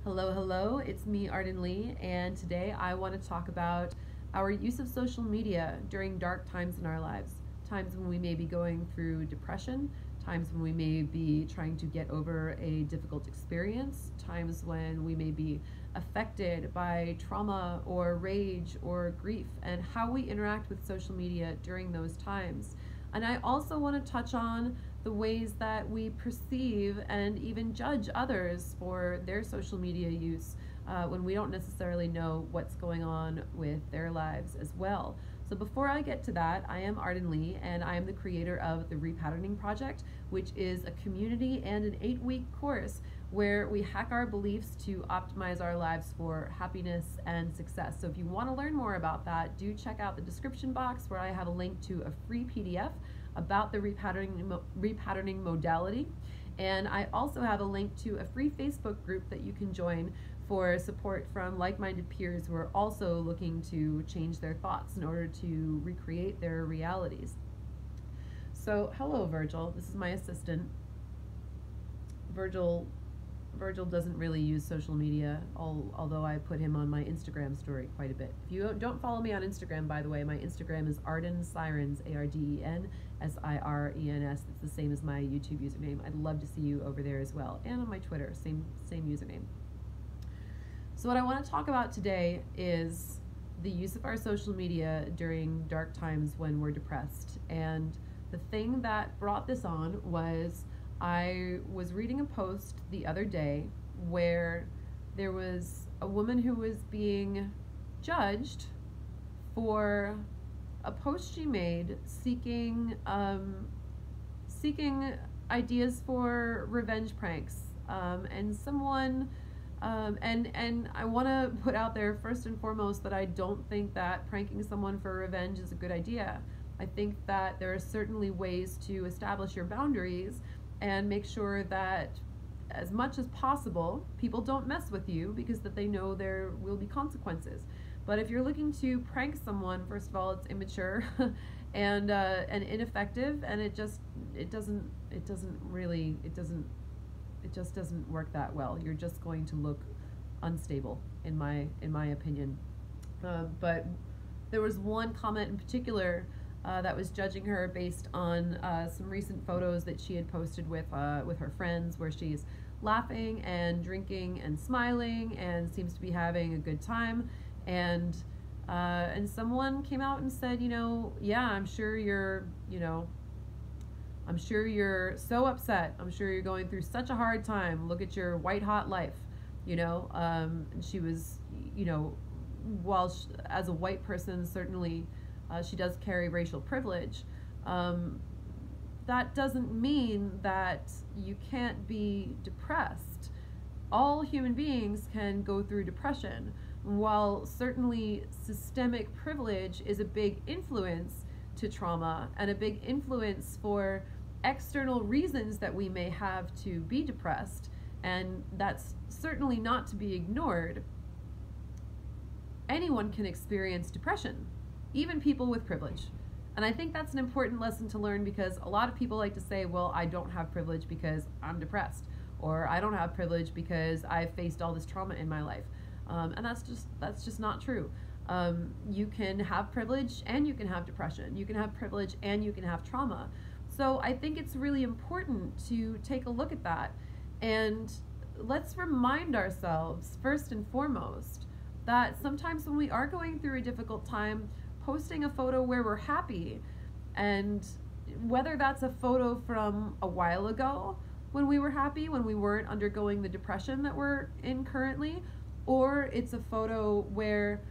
Hello, hello, it's me, Arden Lee, and today I want to talk about our use of social media during dark times in our lives. Times when we may be going through depression, times when we may be trying to get over a difficult experience, times when we may be affected by trauma or rage or grief, and how we interact with social media during those times. And I also want to touch on the ways that we perceive and even judge others for their social media use when we don't necessarily know what's going on with their lives as well. So before I get to that, I am Arden Lee, and I am the creator of the Repatterning Project, which is a community and an 8-week course where we hack our beliefs to optimize our lives for happiness and success. So if you want to learn more about that, do check out the description box where I have a link to a free PDF about the repatterning modality. And I also have a link to a free Facebook group that you can join for support from like-minded peers who are also looking to change their thoughts in order to recreate their realities. So hello, Virgil. This is my assistant. Virgil doesn't really use social media, although I put him on my Instagram story quite a bit. If you don't follow me on Instagram, by the way, my Instagram is Arden Sirens, ARDEN SIRENS. It's the same as my YouTube username. I'd love to see you over there as well. And on my Twitter, same username. So what I want to talk about today is the use of our social media during dark times when we're depressed. And the thing that brought this on was I was reading a post the other day where there was a woman who was being judged for a post she made seeking ideas for revenge pranks, and someone and I want to put out there first and foremost that I don't think that pranking someone for revenge is a good idea. I think that there are certainly ways to establish your boundaries and make sure that as much as possible people don't mess with you because that they know there will be consequences. But if you're looking to prank someone, first of all, it's immature and ineffective, and it just doesn't work that well. You're just going to look unstable in my opinion. But there was one comment in particular that was judging her based on some recent photos that she had posted with her friends, where she's laughing and drinking and smiling and seems to be having a good time. And someone came out and said, yeah, I'm sure you're so upset. I'm sure you're going through such a hard time. Look at your white hot life, And she was, while as a white person, certainly she does carry racial privilege. That doesn't mean that you can't be depressed. All human beings can go through depression. While certainly systemic privilege is a big influence to trauma and a big influence for external reasons that we may have to be depressed, and that's certainly not to be ignored, anyone can experience depression, even people with privilege. And I think that's an important lesson to learn, because a lot of people like to say, well, I don't have privilege because I'm depressed, or I don't have privilege because I've faced all this trauma in my life. And that's just not true. You can have privilege and you can have depression. You can have privilege and you can have trauma. So I think it's really important to take a look at that, and let's remind ourselves first and foremost that sometimes when we are going through a difficult time, posting a photo where we're happy, and whether that's a photo from a while ago when we were happy, when we weren't undergoing the depression that we're in currently, or it's a photo where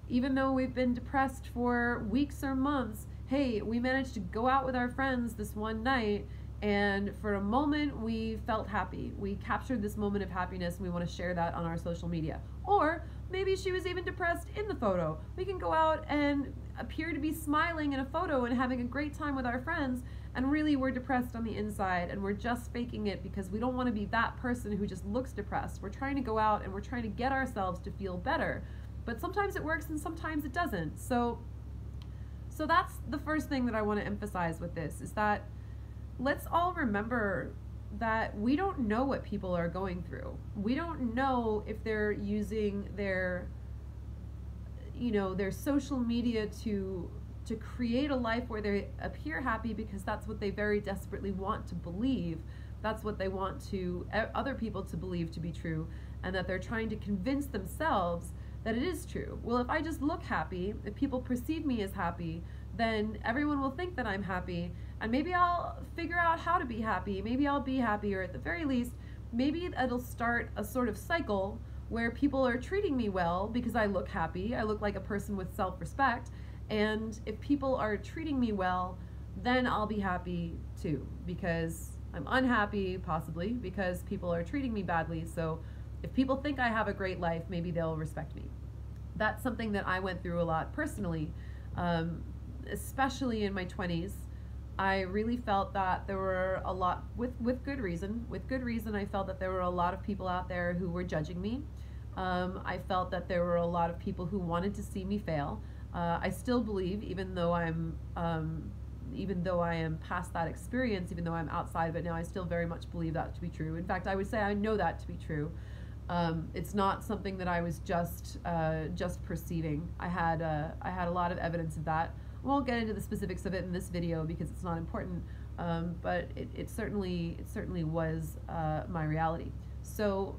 even though we've been depressed for weeks or months, hey, we managed to go out with our friends this one night, and for a moment we felt happy. We captured this moment of happiness and we want to share that on our social media. Or maybe she was even depressed in the photo. We can go out and appear to be smiling in a photo and having a great time with our friends, and really we're depressed on the inside, and we're just faking it because we don't want to be that person who just looks depressed. We're trying to go out and we're trying to get ourselves to feel better. But sometimes it works and sometimes it doesn't. So that's the first thing that I want to emphasize with this, is that let's all remember that we don't know what people are going through. We don't know if they're using their, their social media to create a life where they appear happy because that's what they very desperately want to believe. That's what they want to other people to believe to be true, and that they're trying to convince themselves that it is true. Well, if I just look happy, if people perceive me as happy, then everyone will think that I'm happy, and maybe I'll figure out how to be happy. Maybe I'll be happy, or at the very least, maybe it'll start a sort of cycle where people are treating me well because I look happy. I look like a person with self-respect, and if people are treating me well, then I'll be happy too, because I'm unhappy, possibly, because people are treating me badly. So if people think I have a great life, maybe they'll respect me. That's something that I went through a lot personally, especially in my 20s. I really felt that there were a lot, with good reason, I felt that there were a lot of people out there who were judging me. I felt that there were a lot of people who wanted to see me fail. I still believe, even though I am past that experience, even though I'm outside of it now, I still very much believe that to be true. In fact, I would say I know that to be true. It's not something that I was just perceiving. I had a lot of evidence of that. I won't get into the specifics of it in this video because it's not important, but it certainly was my reality. So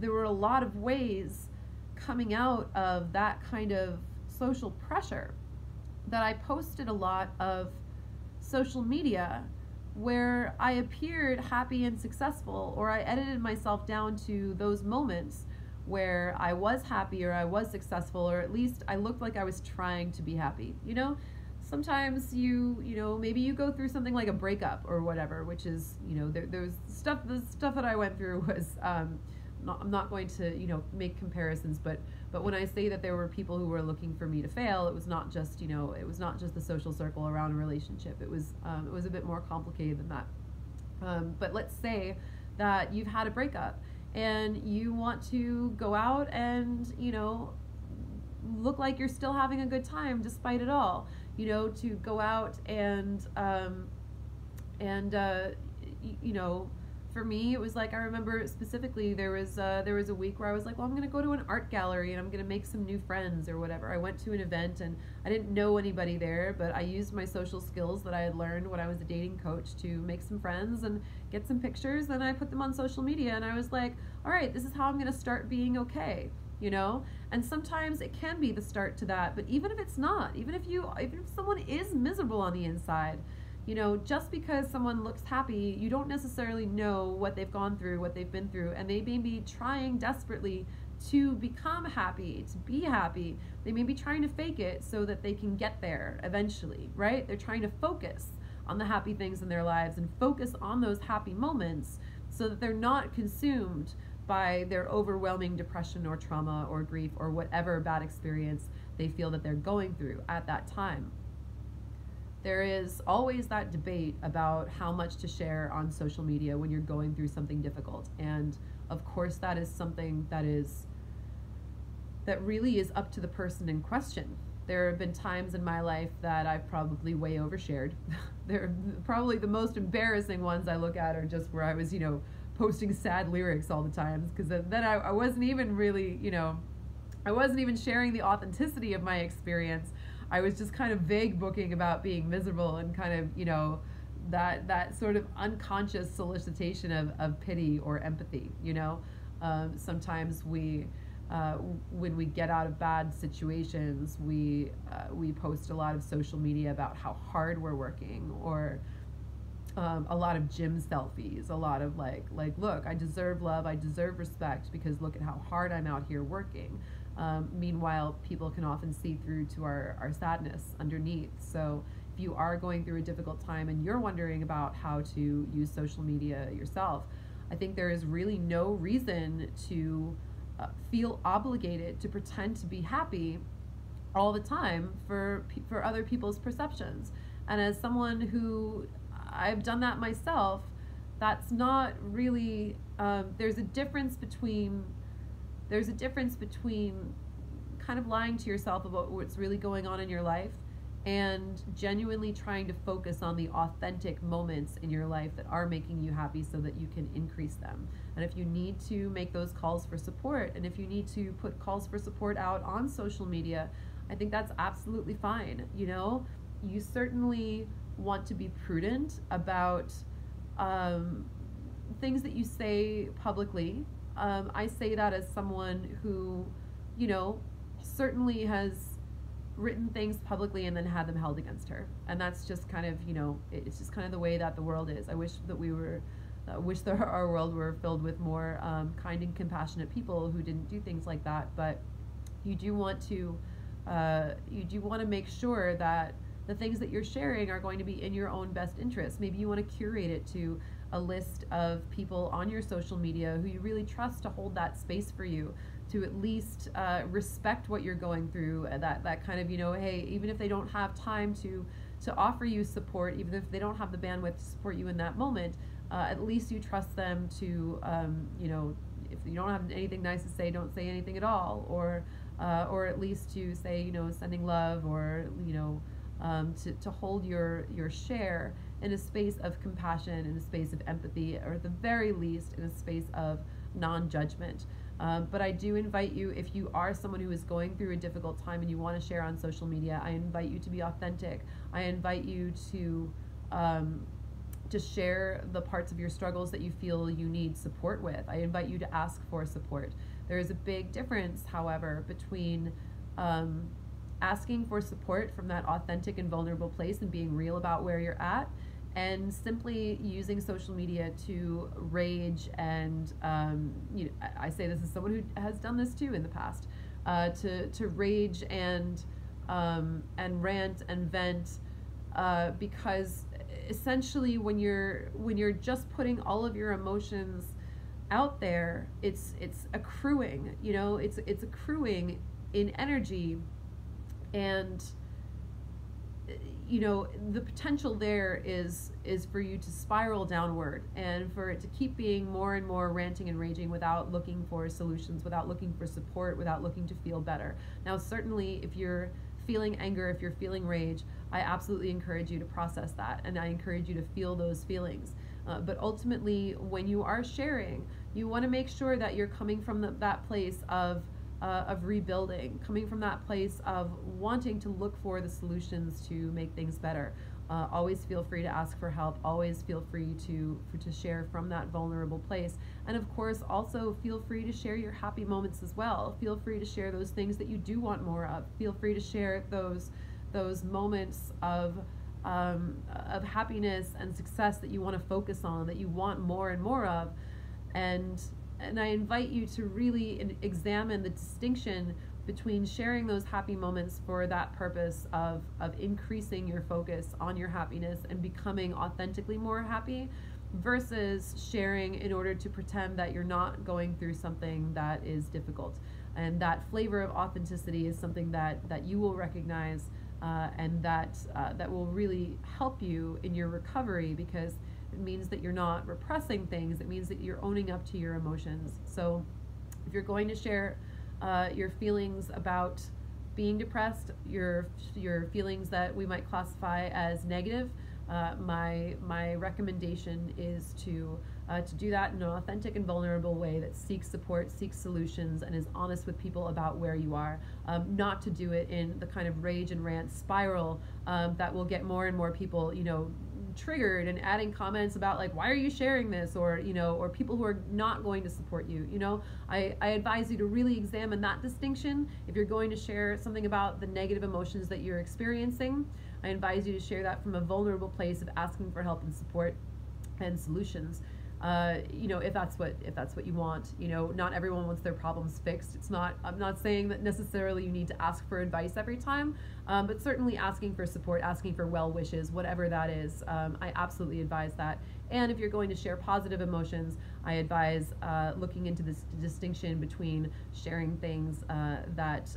there were a lot of ways coming out of that kind of social pressure that I posted a lot of social media where I appeared happy and successful, or I edited myself down to those moments where I was happy or I was successful, or at least I looked like I was trying to be happy. Sometimes maybe you go through something like a breakup or whatever, which is, there's the stuff that I went through was, I'm not going to, make comparisons, but when I say that there were people who were looking for me to fail, it was not just, the social circle around a relationship. It was a bit more complicated than that. But let's say that you've had a breakup and you want to go out and, look like you're still having a good time despite it all, to go out and for me, it was like, I remember specifically there was a week where I was like, well, I'm going to go to an art gallery and I'm going to make some new friends or whatever. I went to an event and I didn't know anybody there, but I used my social skills that I had learned when I was a dating coach to make some friends and get some pictures, and I put them on social media, and I was like, all right, this is how I'm going to start being okay. And sometimes it can be the start to that, but even if it's not, even if someone is miserable on the inside, just because someone looks happy, you don't necessarily know what they've gone through, what they've been through, and they may be trying desperately to become happy, to be happy. They may be trying to fake it so that they can get there eventually, right? They're trying to focus on the happy things in their lives and focus on those happy moments so that they're not consumed by their overwhelming depression or trauma or grief or whatever bad experience they feel that they're going through at that time. There is always that debate about how much to share on social media when you're going through something difficult. And of course, that is something that really is up to the person in question. There have been times in my life that I've probably way overshared. They're probably the most embarrassing ones I look at are just where I was, posting sad lyrics all the time, because then I wasn't even really, I wasn't even sharing the authenticity of my experience. I was just kind of vague booking about being miserable and kind of, that sort of unconscious solicitation of pity or empathy, Sometimes when we get out of bad situations, we post a lot of social media about how hard we're working, or a lot of gym selfies, a lot of like, look, I deserve love, I deserve respect because look at how hard I'm out here working. Meanwhile, people can often see through to our sadness underneath. So if you are going through a difficult time and you're wondering about how to use social media yourself, I think there is really no reason to feel obligated to pretend to be happy all the time for other people's perceptions. And as someone who, I've done that myself, that's not really, there's a difference between kind of lying to yourself about what's really going on in your life and genuinely trying to focus on the authentic moments in your life that are making you happy so that you can increase them. And if you need to make those calls for support, and if you need to put calls for support out on social media, I think that's absolutely fine. You know, you certainly want to be prudent about things that you say publicly. I say that as someone who, you know, certainly has written things publicly and then had them held against her. And that's just kind of, you know, it's just kind of the way that the world is. I wish that our world were filled with more kind and compassionate people who didn't do things like that. But you do want to make sure that the things that you're sharing are going to be in your own best interest. Maybe you want to curate it to a list of people on your social media who you really trust to hold that space for you, to at least respect what you're going through, that kind of, you know, hey, even if they don't have time to offer you support, even if they don't have the bandwidth to support you in that moment, at least you trust them to, you know, if you don't have anything nice to say, don't say anything at all, or at least to say, you know, sending love, or, you know, to hold your share in a space of compassion, in a space of empathy, or at the very least in a space of non-judgment. But I do invite you, if you are someone who is going through a difficult time and you want to share on social media, I invite you to be authentic. I invite you to share the parts of your struggles that you feel you need support with. I invite you to ask for support. There is a big difference, however, between asking for support from that authentic and vulnerable place and being real about where you're at, and simply using social media to rage and, you know, I say this as someone who has done this too in the past, to rage and rant and vent, because essentially when you're just putting all of your emotions out there, it's accruing, you know, it's accruing in energy. And, you know, the potential there is for you to spiral downward, and for it to keep being more and more ranting and raging without looking for solutions, without looking for support, without looking to feel better. Now, certainly, if you're feeling anger, if you're feeling rage, I absolutely encourage you to process that, and I encourage you to feel those feelings. But ultimately, when you are sharing, you want to make sure that you're coming from that place of rebuilding, coming from that place of wanting to look for the solutions to make things better. Always feel free to ask for help. Always feel free to share from that vulnerable place. And of course, also feel free to share your happy moments as well. Feel free to share those things that you do want more of. Feel free to share those moments of happiness and success that you want to focus on, that you want more and more of. And I invite you to really examine the distinction between sharing those happy moments for that purpose of increasing your focus on your happiness and becoming authentically more happy, versus sharing in order to pretend that you're not going through something that is difficult. And that flavor of authenticity is something that you will recognize, and that will really help you in your recovery, because it means that you're not repressing things. It means that you're owning up to your emotions. So if you're going to share your feelings about being depressed, your feelings that we might classify as negative, my recommendation is to do that in an authentic and vulnerable way that seeks support, seeks solutions, and is honest with people about where you are. Not to do it in the kind of rage and rant spiral that will get more and more people, you know, triggered and adding comments about like, why are you sharing this, or, you know, or people who are not going to support you. You know, I advise you to really examine that distinction. If you're going to share something about the negative emotions that you're experiencing, I advise you to share that from a vulnerable place of asking for help and support and solutions. You know, if that's what you want. You know, not everyone wants their problems fixed. I'm not saying that necessarily you need to ask for advice every time, but certainly asking for support, asking for well wishes, whatever that is, I absolutely advise that. And if you're going to share positive emotions, I advise looking into this distinction between sharing things that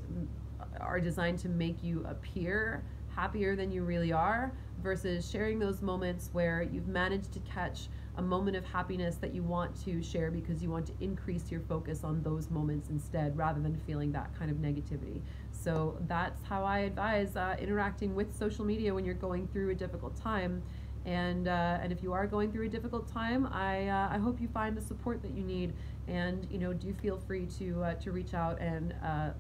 are designed to make you appear happier than you really are, versus sharing those moments where you've managed to catch a moment of happiness that you want to share because you want to increase your focus on those moments instead, rather than feeling that kind of negativity. So that's how I advise interacting with social media when you're going through a difficult time. And if you are going through a difficult time, I hope you find the support that you need. And do feel free to reach out and,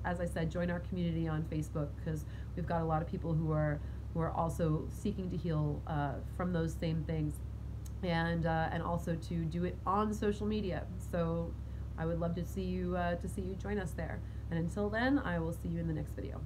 as I said, join our community on Facebook, because we've got a lot of people who are also seeking to heal from those same things, and also to do it on social media. So I would love to see you join us there. And until then, I will see you in the next video.